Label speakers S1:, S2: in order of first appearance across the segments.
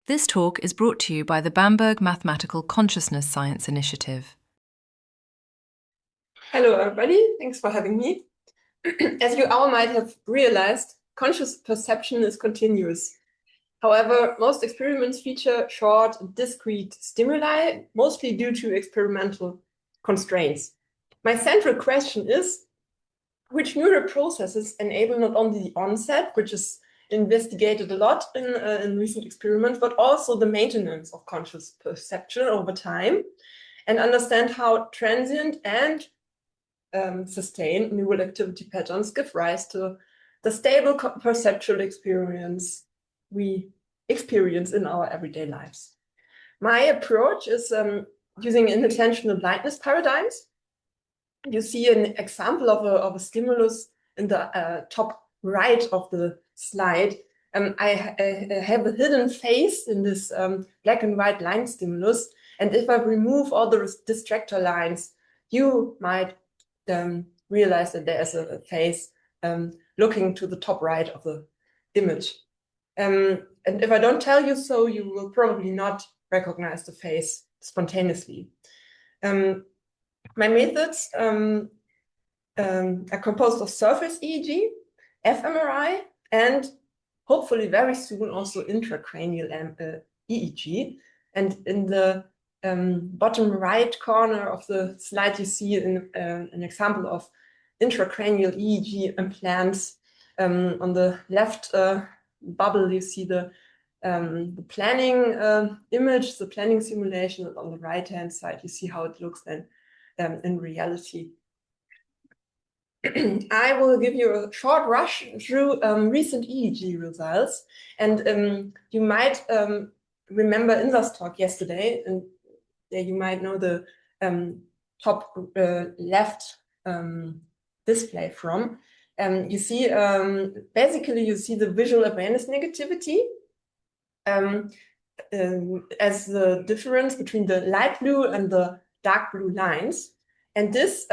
S1: This talk is brought to you by the Bamberg Mathematical Consciousness Science Initiative.
S2: Hello, everybody. Thanks for having me. As you all might have realized, conscious perception is continuous. However, most experiments feature short, discrete stimuli, mostly due to experimental constraints. My central question is, which neural processes enable not only the onset, which is investigated a lot in recent experiments, but also the maintenance of conscious perception over time, and understand how transient and sustained neural activity patterns give rise to the stable perceptual experience we experience in our everyday lives. My approach is using inattentional blindness paradigms. You see an example of a stimulus in the top right of the slide. I have a hidden face in this black and white line stimulus. And if I remove all the distractor lines, you might realize that there is a face looking to the top right of the image. And if I don't tell you so, you will probably not recognize the face spontaneously. My methods are composed of surface EEG, fMRI, and hopefully very soon also intracranial EEG. And in the bottom right corner of the slide, you see an example of intracranial EEG implants. On the left bubble, you see the planning image, the planning simulation, and on the right-hand side, you see how it looks then in reality. I will give you a short rush through recent EEG results. And you might remember Insa's talk yesterday, and there you might know the top left display from. You see, basically, you see the visual awareness negativity as the difference between the light blue and the dark blue lines. And this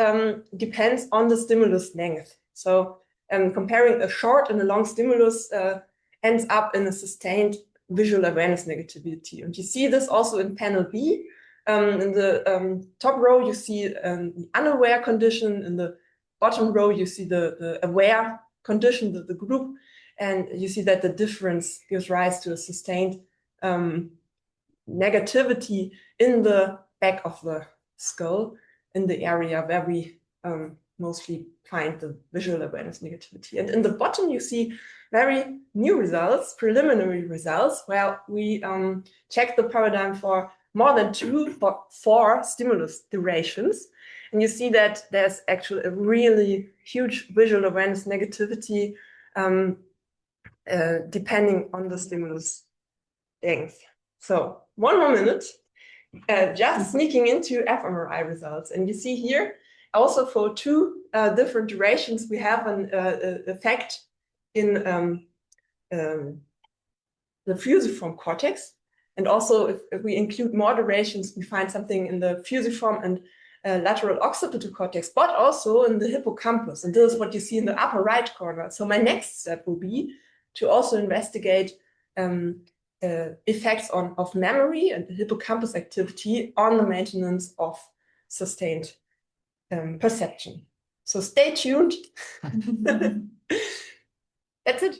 S2: depends on the stimulus length. So comparing a short and a long stimulus ends up in a sustained visual awareness negativity. And you see this also in panel B. In the top row, you see the unaware condition. In the bottom row, you see the aware condition, the group. And you see that the difference gives rise to a sustained negativity in the back of the skull, in the area where we mostly find the visual awareness negativity. And in the bottom, you see very new results, preliminary results, where we check the paradigm for more than 2 or 4 stimulus durations. And you see that there's actually a really huge visual awareness negativity depending on the stimulus length. So 1 more minute. Just sneaking into fMRI results. And you see here, also for 2 different durations, we have an effect in the fusiform cortex. And also, if we include more durations, we find something in the fusiform and lateral occipital cortex, but also in the hippocampus. And this is what you see in the upper right corner. So my next step will be to also investigate effects of memory and hippocampus activity on the maintenance of sustained perception. So stay tuned. That's it.